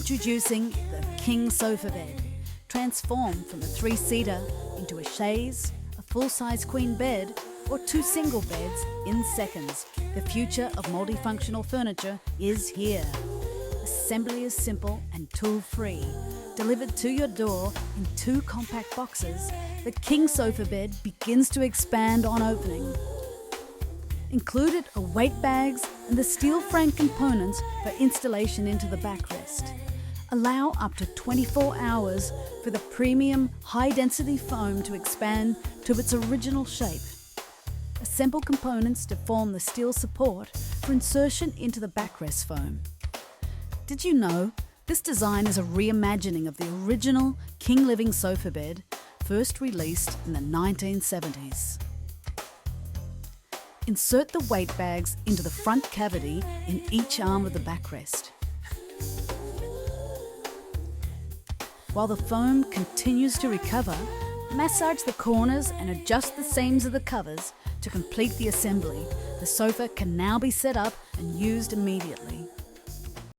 Introducing the King Sofa Bed, transformed from a 3-seater into a chaise, a full-size queen bed, or 2 single beds in seconds. The future of multifunctional furniture is here. Assembly is simple and tool-free. Delivered to your door in 2 compact boxes, the King Sofa Bed begins to expand on opening. Included are weight bags and the steel frame components for installation into the backrest. Allow up to 24 hours for the premium high-density foam to expand to its original shape. Assemble components to form the steel support for insertion into the backrest foam. Did you know this design is a reimagining of the original King Living sofa bed, first released in the 1970s? Insert the weight bags into the front cavity in each arm of the backrest. While the foam continues to recover, massage the corners and adjust the seams of the covers to complete the assembly. The sofa can now be set up and used immediately.